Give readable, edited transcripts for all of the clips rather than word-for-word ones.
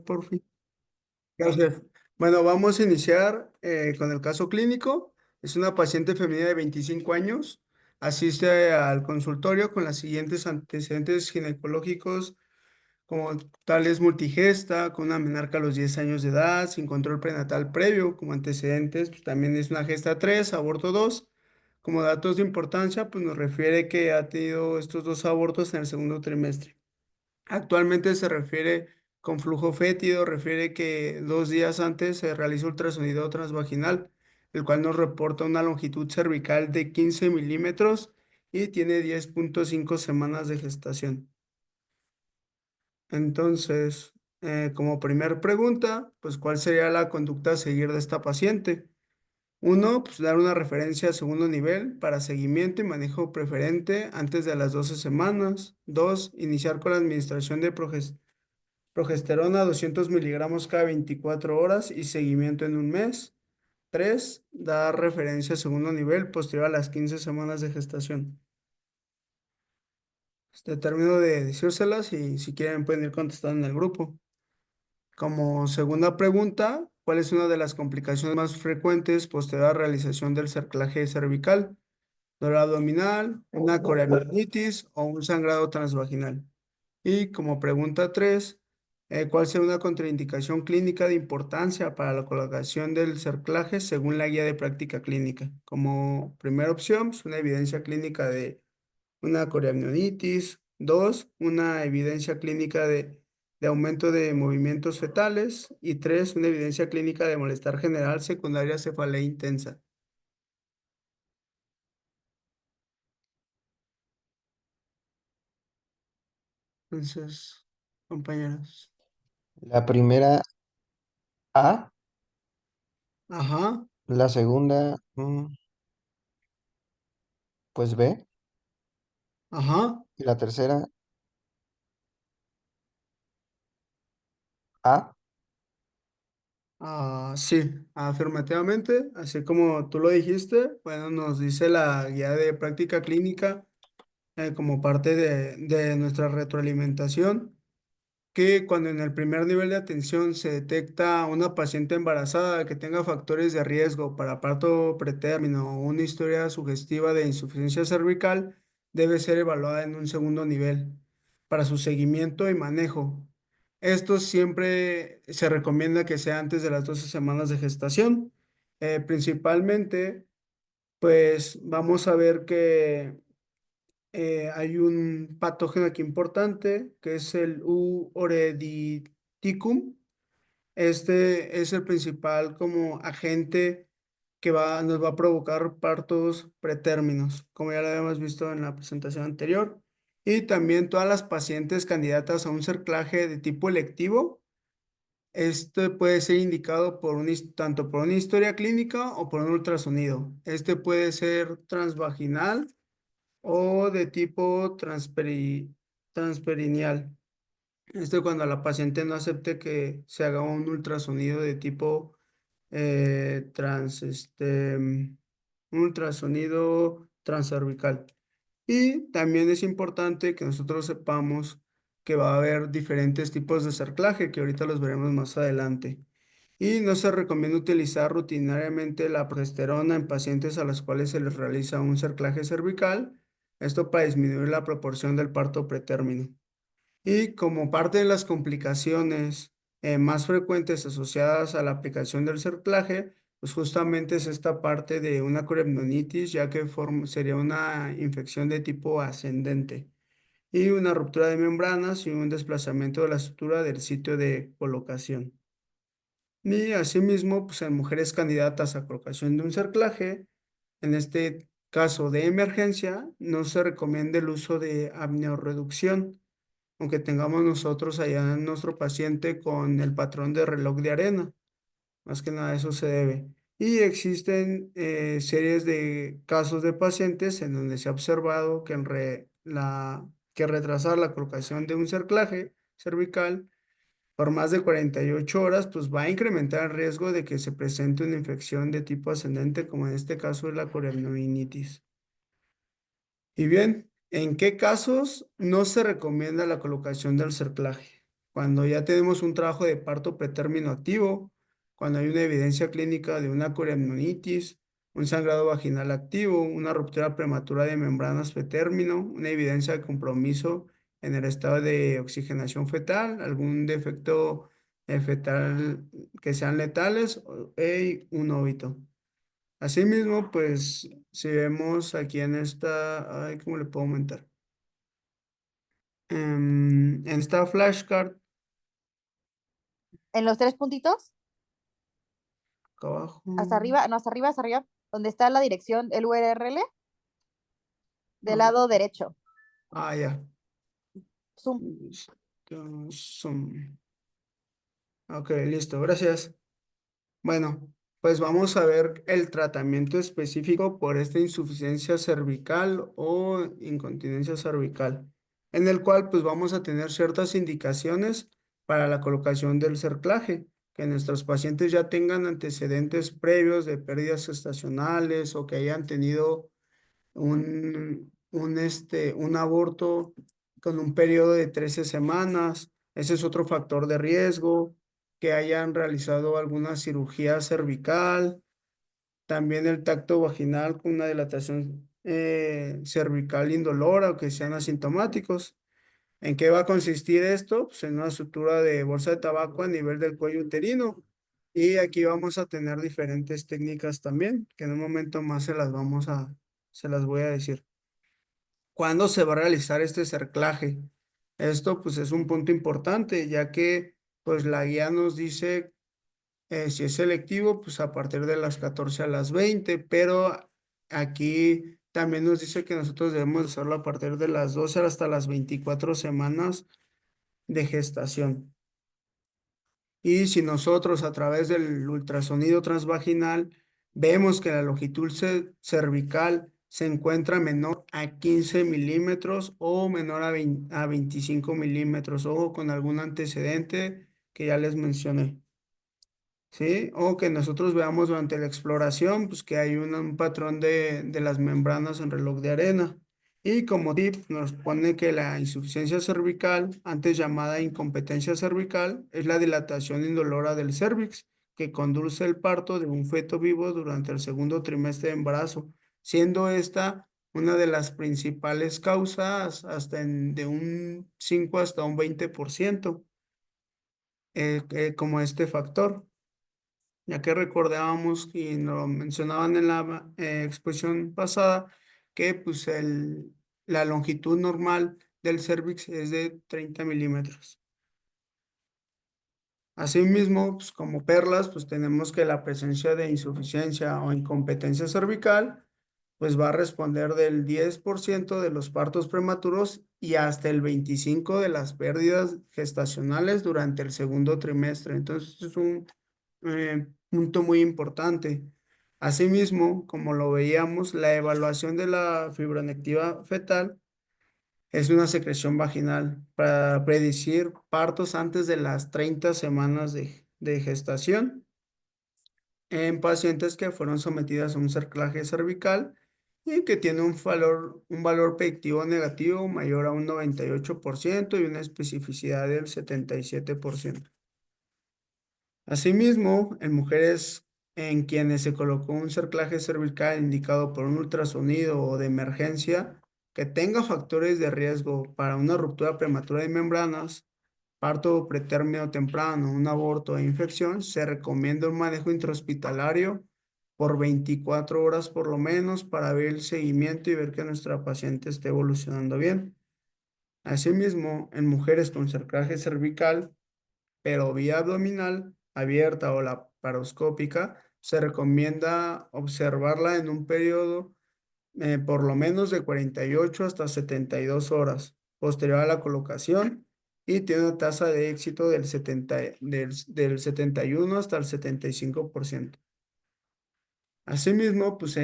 Por fin. Gracias. Bueno, vamos a iniciar con el caso clínico. Es una paciente femenina de 25 años. Asiste al consultorio con los siguientes antecedentes ginecológicos, como tales multigesta, con una menarca a los 10 años de edad, sin control prenatal previo, como antecedentes, pues también es una gesta 3, aborto 2. Como datos de importancia, pues nos refiere que ha tenido estos dos abortos en el segundo trimestre. Actualmente se refiere con flujo fétido, refiere que 2 días antes se realizó ultrasonido transvaginal, el cual nos reporta una longitud cervical de 15 milímetros y tiene 10,5 semanas de gestación. Entonces, como primer pregunta, pues, ¿cuál sería la conducta a seguir de esta paciente? Uno, pues dar una referencia a segundo nivel para seguimiento y manejo preferente antes de las 12 semanas. Dos, iniciar con la administración de progesterona 200 miligramos cada 24 horas y seguimiento en un mes. Tres, dar referencia a segundo nivel posterior a las 15 semanas de gestación. Termino de decírselas y si quieren pueden ir contestando en el grupo. Como segunda pregunta, ¿cuál es una de las complicaciones más frecuentes posterior a la realización del cerclaje cervical? Dolor abdominal, una coriamnitis o un sangrado transvaginal. Y como pregunta 3, ¿cuál sería una contraindicación clínica de importancia para la colocación del cerclaje según la guía de práctica clínica? Como primera opción, pues, una evidencia clínica de una coriamnitis. Dos, una evidencia clínica de aumento de movimientos fetales. Y tres, una evidencia clínica de malestar general secundaria a cefalea intensa. Entonces, compañeros. La primera A, Ajá, la segunda, pues B, ajá. y la tercera A. Sí, afirmativamente, así como tú lo dijiste, bueno, nos dice la guía de práctica clínica como parte de nuestra retroalimentación, que cuando en el primer nivel de atención se detecta una paciente embarazada que tenga factores de riesgo para parto pretérmino o una historia sugestiva de insuficiencia cervical, debe ser evaluada en un segundo nivel para su seguimiento y manejo. Esto siempre se recomienda que sea antes de las 12 semanas de gestación. Principalmente, pues vamos a ver que hay un patógeno aquí importante, que es el U. orediticum. Este es el principal como agente que nos va a provocar partos pretérminos, como ya lo habíamos visto en la presentación anterior. Y también todas las pacientes candidatas a un cerclaje de tipo electivo. Este puede ser indicado tanto por una historia clínica o por un ultrasonido. Este puede ser transvaginal o de tipo transperineal. Esto cuando la paciente no acepte que se haga un ultrasonido de tipo un ultrasonido transcervical. Y también es importante que nosotros sepamos que va a haber diferentes tipos de cerclaje, que ahorita los veremos más adelante. Y no se recomienda utilizar rutinariamente la progesterona en pacientes a los cuales se les realiza un cerclaje cervical, esto para disminuir la proporción del parto pretérmino. Y como parte de las complicaciones más frecuentes asociadas a la aplicación del cerclaje, pues justamente es esta parte de una coriamnitis, ya que sería una infección de tipo ascendente y una ruptura de membranas y un desplazamiento de la estructura del sitio de colocación. Y asimismo, pues en mujeres candidatas a colocación de un cerclaje, en este caso de emergencia, no se recomienda el uso de amniorreducción, aunque tengamos nosotros allá en nuestro paciente con el patrón de reloj de arena. Más que nada eso se debe. Y existen series de casos de pacientes en donde se ha observado que, que retrasar la colocación de un cerclaje cervical por más de 48 horas, pues va a incrementar el riesgo de que se presente una infección de tipo ascendente, como en este caso es la coriamnitis. Y bien, ¿en qué casos no se recomienda la colocación del cerclaje? cuando ya tenemos un trabajo de parto pretérmino activo, cuando hay una evidencia clínica de una coriamnionitis, un sangrado vaginal activo, una ruptura prematura de membranas pretérmino, una evidencia de compromiso en el estado de oxigenación fetal, algún defecto fetal que sean letales un óbito. Asimismo, pues si vemos aquí en esta, ay, ¿cómo le puedo aumentar? En esta flashcard, En los tres puntitos, acá abajo. hasta arriba, no, hasta arriba, donde está la dirección, el URL, del Ah, lado derecho. ya. Zoom. Estos son. Ok, listo, gracias. Bueno, pues vamos a ver el tratamiento específico por esta insuficiencia cervical o incontinencia cervical, en el cual pues vamos a tener ciertas indicaciones para la colocación del cerclaje, que nuestros pacientes ya tengan antecedentes previos de pérdidas gestacionales o que hayan tenido un aborto con un periodo de 13 semanas. Ese es otro factor de riesgo, que hayan realizado alguna cirugía cervical, también el tacto vaginal con una dilatación cervical indolora o que sean asintomáticos. ¿En qué va a consistir esto? Pues en una sutura de bolsa de tabaco a nivel del cuello uterino. Y aquí vamos a tener diferentes técnicas también, que en un momento más se las voy a decir. ¿Cuándo se va a realizar este cerclaje? Esto pues es un punto importante, ya que pues la guía nos dice si es selectivo, pues a partir de las 14 a las 20, pero aquí también nos dice que nosotros debemos hacerlo a partir de las 12 hasta las 24 semanas de gestación. Y si nosotros a través del ultrasonido transvaginal vemos que la longitud cervical se encuentra menor a 15 milímetros o menor a 25 milímetros, o con algún antecedente que ya les mencioné. ¿Sí? O que nosotros veamos durante la exploración, pues que hay un patrón de las membranas en reloj de arena. Y como tip nos pone que la insuficiencia cervical, antes llamada incompetencia cervical, es la dilatación indolora del cervix que conduce el parto de un feto vivo durante el segundo trimestre de embarazo, siendo esta una de las principales causas de un 5 hasta un 20% como este factor, ya que recordábamos y nos mencionaban en la exposición pasada que pues la longitud normal del cérvix es de 30 milímetros. Asimismo, pues como perlas, pues tenemos que la presencia de insuficiencia o incompetencia cervical, pues va a responder del 10% de los partos prematuros y hasta el 25% de las pérdidas gestacionales durante el segundo trimestre. Entonces, es un punto muy importante. Asimismo, como lo veíamos, la evaluación de la fibronectiva fetal es una secreción vaginal para predecir partos antes de las 30 semanas de gestación en pacientes que fueron sometidas a un cerclaje cervical y que tiene un valor predictivo negativo mayor a un 98% y una especificidad del 77%. Asimismo, en mujeres en quienes se colocó un cerclaje cervical indicado por un ultrasonido o de emergencia que tenga factores de riesgo para una ruptura prematura de membranas, parto pretérmino temprano, un aborto e infección, se recomienda un manejo intrahospitalario por 24 horas por lo menos para ver el seguimiento y ver que nuestra paciente esté evolucionando bien. Asimismo, en mujeres con cerclaje cervical, pero vía abdominal abierta o laparoscópica, se recomienda observarla en un periodo por lo menos de 48 hasta 72 horas posterior a la colocación y tiene una tasa de éxito del 71 hasta el 75%. Asimismo, pues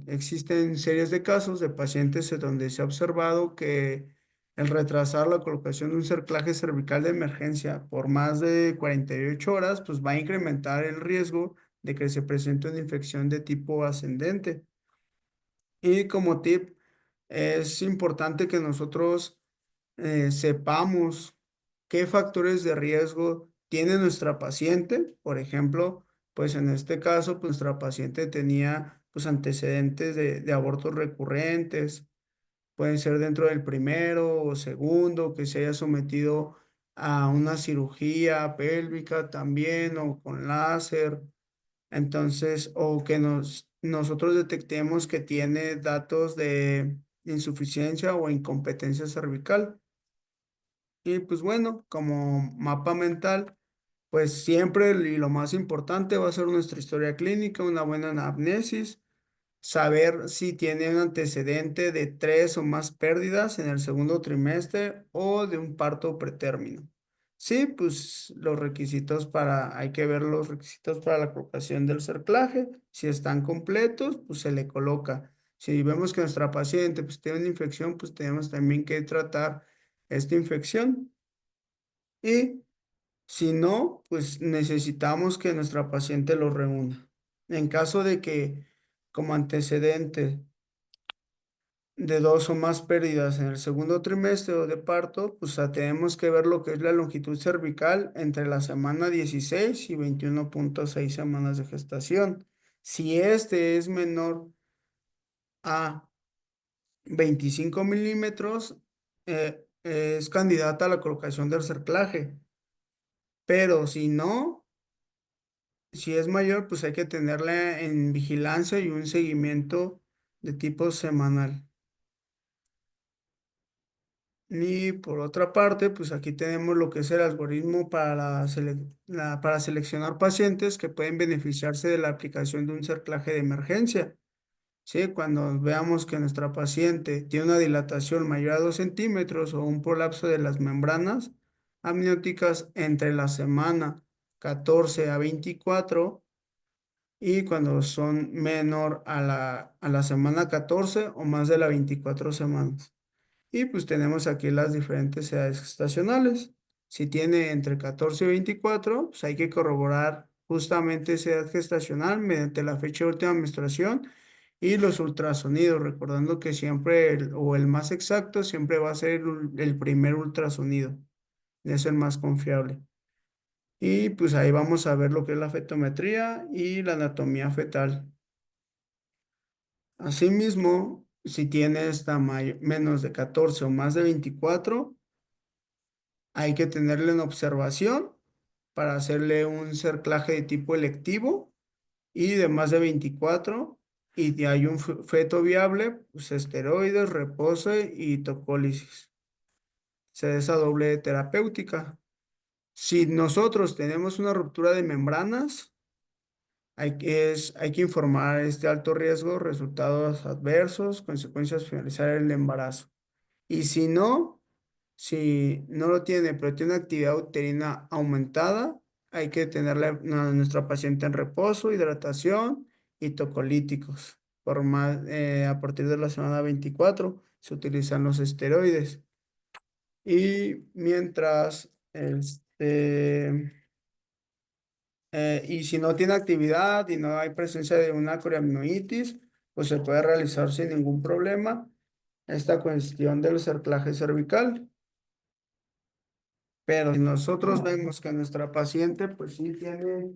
existen series de casos de pacientes en donde se ha observado que el retrasar la colocación de un cerclaje cervical de emergencia por más de 48 horas, pues va a incrementar el riesgo de que se presente una infección de tipo ascendente. Y como tip, es importante que nosotros sepamos qué factores de riesgo tiene nuestra paciente. Por ejemplo, pues en este caso, pues nuestra paciente tenía pues antecedentes de abortos recurrentes, pueden ser dentro del primero o segundo, que se haya sometido a una cirugía pélvica también o con láser. Entonces, o que nosotros detectemos que tiene datos de insuficiencia o incompetencia cervical. Y pues bueno, como mapa mental, pues siempre y lo más importante va a ser nuestra historia clínica, una buena anamnesis, saber si tiene un antecedente de 3 o más pérdidas en el segundo trimestre o de un parto pretérmino. Sí, pues los requisitos hay que ver los requisitos para la colocación del cerclaje. Si están completos, pues se le coloca. Si vemos que nuestra paciente pues tiene una infección, pues tenemos también que tratar esta infección. Y si no, pues necesitamos que nuestra paciente lo reúna. En caso de que como antecedente de 2 o más pérdidas en el segundo trimestre o de parto, pues tenemos que ver lo que es la longitud cervical entre la semana 16 y 21,6 semanas de gestación. Si este es menor a 25 milímetros, es candidata a la colocación del cerclaje. Pero si no, si es mayor, pues hay que tenerla en vigilancia y un seguimiento de tipo semanal. Y por otra parte, pues aquí tenemos lo que es el algoritmo para seleccionar pacientes que pueden beneficiarse de la aplicación de un cerclaje de emergencia. ¿Sí? Cuando veamos que nuestra paciente tiene una dilatación mayor a 2 centímetros o un prolapso de las membranas amnióticas entre la semana 14 a 24 y cuando son menor a la semana 14 o más de las 24 semanas. Y pues tenemos aquí las diferentes edades gestacionales. Si tiene entre 14 y 24, pues hay que corroborar justamente esa edad gestacional mediante la fecha de última menstruación y los ultrasonidos, recordando que siempre o el más exacto siempre va a ser el primer ultrasonido, es el más confiable. Y pues ahí vamos a ver lo que es la fetometría y la anatomía fetal. Asimismo, si tiene menos de 14 o más de 24, hay que tenerle en observación para hacerle un cerclaje de tipo electivo y de más de 24 y de hay un feto viable, pues esteroides, reposo y tocólisis. Se da esa doble terapéutica. Si nosotros tenemos una ruptura de membranas, hay que informar este alto riesgo, resultados adversos, consecuencias finalizar el embarazo. Y si no lo tiene, pero tiene una actividad uterina aumentada, hay que tenerle a nuestra paciente en reposo, hidratación y tocolíticos. A partir de la semana 24 se utilizan los esteroides. Y mientras, y si no tiene actividad y no hay presencia de una coriaminoitis, pues se puede realizar sin ningún problema esta cuestión del cerclaje cervical. Pero si nosotros vemos que nuestra paciente pues sí tiene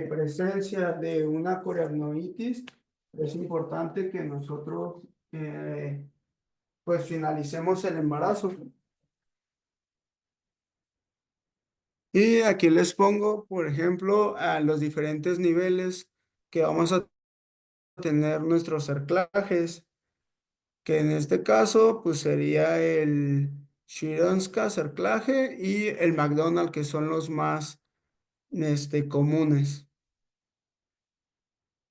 presencia de una coriaminoitis, es importante que nosotros pues finalicemos el embarazo. Y aquí les pongo, por ejemplo, a los diferentes niveles que vamos a tener nuestros cerclajes, que en este caso pues sería el Shironska cerclaje y el McDonald, que son los más comunes.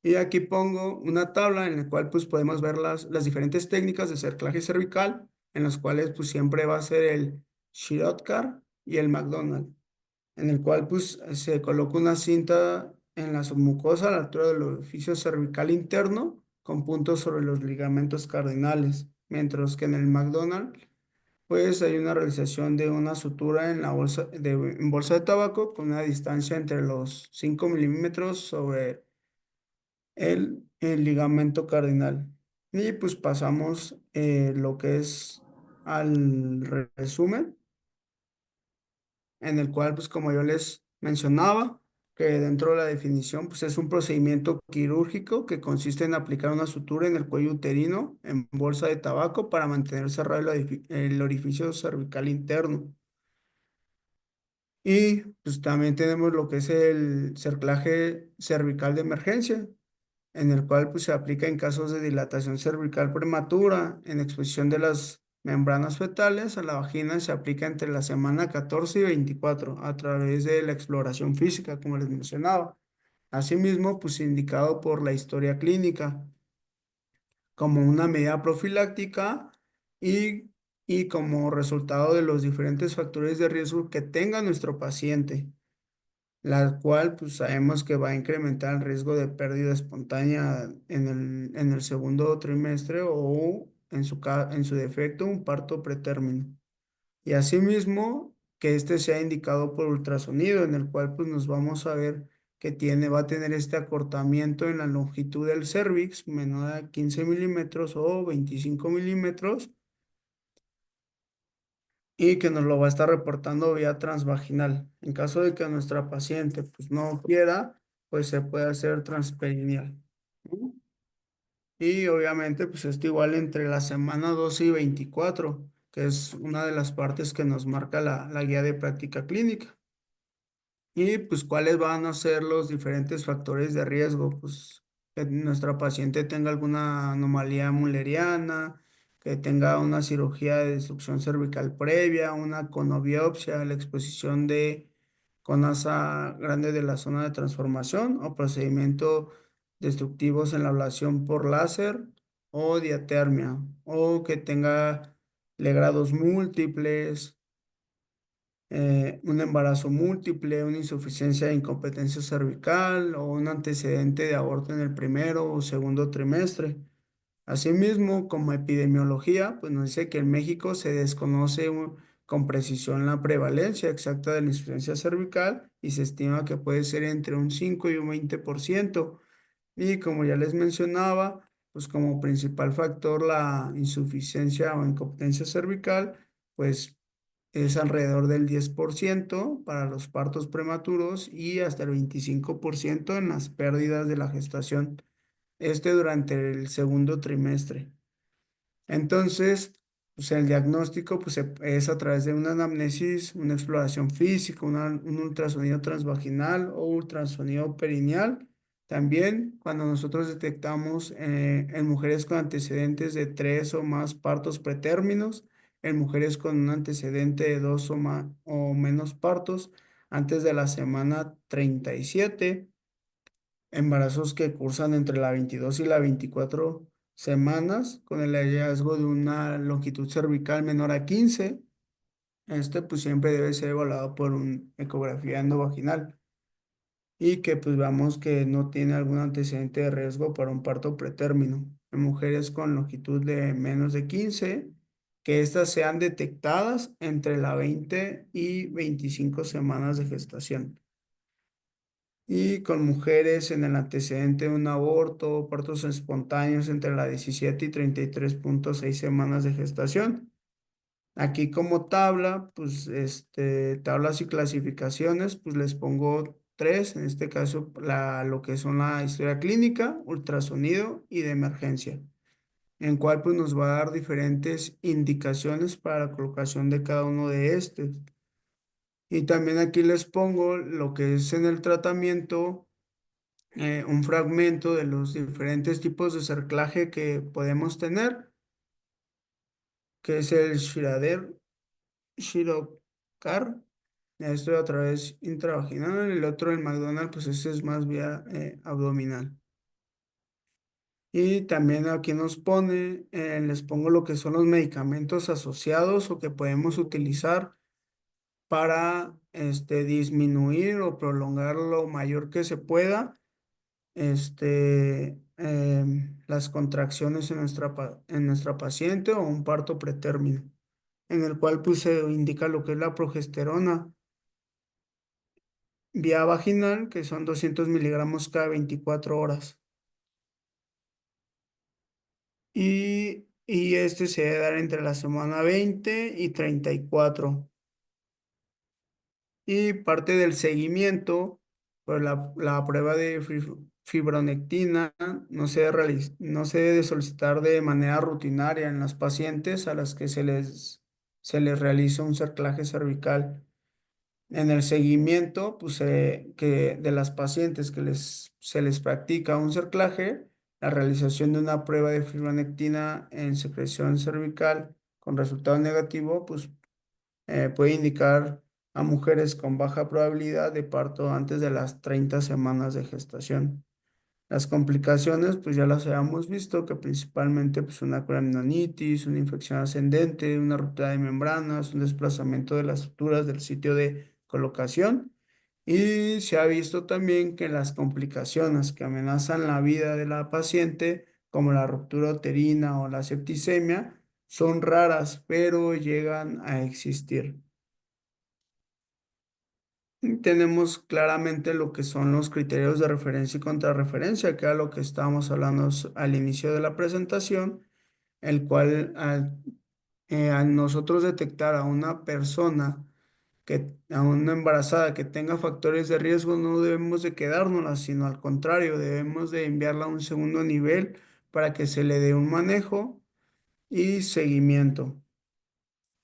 Y aquí pongo una tabla en la cual pues podemos ver las diferentes técnicas de cerclaje cervical, en las cuales pues siempre va a ser el Shirotkar y el McDonald, en el cual pues se coloca una cinta en la submucosa a la altura del orificio cervical interno con puntos sobre los ligamentos cardinales, mientras que en el McDonald pues hay una realización de una sutura en la en bolsa de tabaco con una distancia entre los 5 milímetros sobre el ligamento cardinal. Y pues pasamos lo que es al resumen, en el cual, pues como yo les mencionaba, que dentro de la definición, pues es un procedimiento quirúrgico que consiste en aplicar una sutura en el cuello uterino en bolsa de tabaco para mantener cerrado el orificio cervical interno. Y pues también tenemos lo que es el cerclaje cervical de emergencia, en el cual pues se aplica en casos de dilatación cervical prematura, en exposición de las membranas fetales a la vagina. Se aplica entre la semana 14 y 24 a través de la exploración física, como les mencionaba. Asimismo, pues indicado por la historia clínica como una medida profiláctica y, y como resultado de los diferentes factores de riesgo que tenga nuestro paciente, la cual pues sabemos que va a incrementar el riesgo de pérdida espontánea en el segundo trimestre o en su defecto un parto pretérmino. Y asimismo que este sea indicado por ultrasonido, en el cual pues nos vamos a ver que va a tener este acortamiento en la longitud del cérvix menor a 15 milímetros o 25 milímetros, y que nos lo va a estar reportando vía transvaginal. En caso de que nuestra paciente pues no quiera, pues se puede hacer transperineal, ¿no? Y obviamente pues esto igual entre la semana 12 y 24, que es una de las partes que nos marca la guía de práctica clínica. Y pues cuáles van a ser los diferentes factores de riesgo, pues que nuestra paciente tenga alguna anomalía mulleriana, que tenga una cirugía de disfunción cervical previa, una conobiopsia, la exposición de conasa grande de la zona de transformación o procedimientos destructivos en la ablación por láser o diatermia, o que tenga legrados múltiples, un embarazo múltiple, una insuficiencia de incompetencia cervical o un antecedente de aborto en el primero o segundo trimestre. Asimismo, como epidemiología, pues nos dice que en México se desconoce con precisión la prevalencia exacta de la insuficiencia cervical y se estima que puede ser entre un 5 y un 20%. Y como ya les mencionaba, pues como principal factor la insuficiencia o incompetencia cervical, pues es alrededor del 10% para los partos prematuros y hasta el 25% en las pérdidas de la gestación, durante el segundo trimestre. Entonces, pues el diagnóstico pues, es a través de una anamnesis, una exploración física, un ultrasonido transvaginal o ultrasonido perineal. También cuando nosotros detectamos en mujeres con antecedentes de 3 o más partos pretérminos, en mujeres con un antecedente de 2 o menos partos antes de la semana 37, embarazos que cursan entre la 22 y la 24 semanas, con el hallazgo de una longitud cervical menor a 15. Pues siempre debe ser evaluado por una ecografía endovaginal y que pues vamos que no tiene algún antecedente de riesgo para un parto pretérmino. En mujeres con longitud de menos de 15, que éstas sean detectadas entre la 20 y 25 semanas de gestación. Y con mujeres en el antecedente de un aborto, partos espontáneos entre la 17 y 33,6 semanas de gestación. Aquí como tabla, pues tablas y clasificaciones, pues les pongo tres, en este caso lo que son la historia clínica, ultrasonido y de emergencia, en cual pues nos va a dar diferentes indicaciones para la colocación de cada uno de estos. Y también aquí les pongo lo que es en el tratamiento, un fragmento de los diferentes tipos de cerclaje que podemos tener, que es el Shirocar. Esto a través intravaginal. El otro, el McDonald, pues ese es más vía abdominal. Y también aquí nos pone, les pongo lo que son los medicamentos asociados o que podemos utilizar para disminuir o prolongar lo mayor que se pueda las contracciones en nuestra paciente o un parto pretérmino, en el cual pues se indica lo que es la progesterona vía vaginal, que son 200 miligramos cada 24 horas. Y y este se debe dar entre la semana 20 y 34. Y parte del seguimiento, pues la prueba de fibronectina no se debe solicitar de manera rutinaria en las pacientes a las que se les realiza un cerclaje cervical. En el seguimiento, pues, que de las pacientes que se les practica un cerclaje, la realización de una prueba de fibronectina en secreción cervical con resultado negativo, pues puede indicar a mujeres con baja probabilidad de parto antes de las 30 semanas de gestación. Las complicaciones, pues ya las habíamos visto, que principalmente pues una colanginitis, una infección ascendente, una ruptura de membranas, un desplazamiento de las suturas del sitio de colocación. Y se ha visto también que las complicaciones que amenazan la vida de la paciente, como la ruptura uterina o la septicemia, son raras, pero llegan a existir. Tenemos claramente lo que son los criterios de referencia y contrarreferencia, que era lo que estábamos hablando al inicio de la presentación, el cual al nosotros detectar a una persona, a una embarazada que tenga factores de riesgo, no debemos de quedárnosla, sino al contrario, debemos de enviarla a un segundo nivel para que se le dé un manejo y seguimiento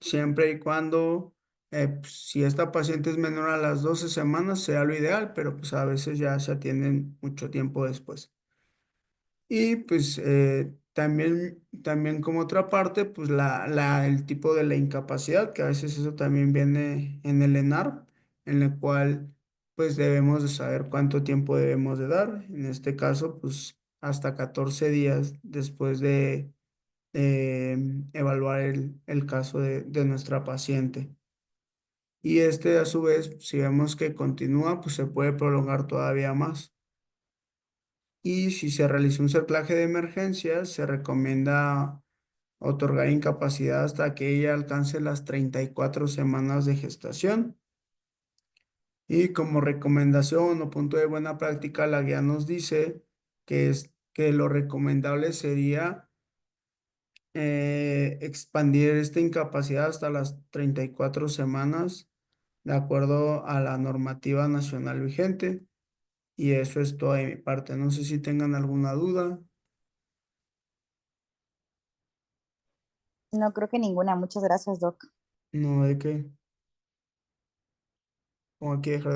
siempre y cuando, pues, si esta paciente es menor a las 12 semanas, sea lo ideal, pero pues a veces ya se atienden mucho tiempo después. Y pues también como otra parte, pues el tipo de la incapacidad, que a veces eso también viene en el ENAR, en el cual pues debemos de saber cuánto tiempo debemos de dar. En este caso, pues hasta 14 días después de evaluar el caso de nuestra paciente. Y este, a su vez, si vemos que continúa, pues se puede prolongar todavía más. Y si se realiza un cerclaje de emergencia, se recomienda otorgar incapacidad hasta que ella alcance las 34 semanas de gestación. Y como recomendación o punto de buena práctica, la guía nos dice que lo recomendable sería expandir esta incapacidad hasta las 34 semanas de acuerdo a la normativa nacional vigente. Y eso es todo de mi parte. No sé si tengan alguna duda. No creo que ninguna. Muchas gracias, Doc. No, de qué. O aquí dejar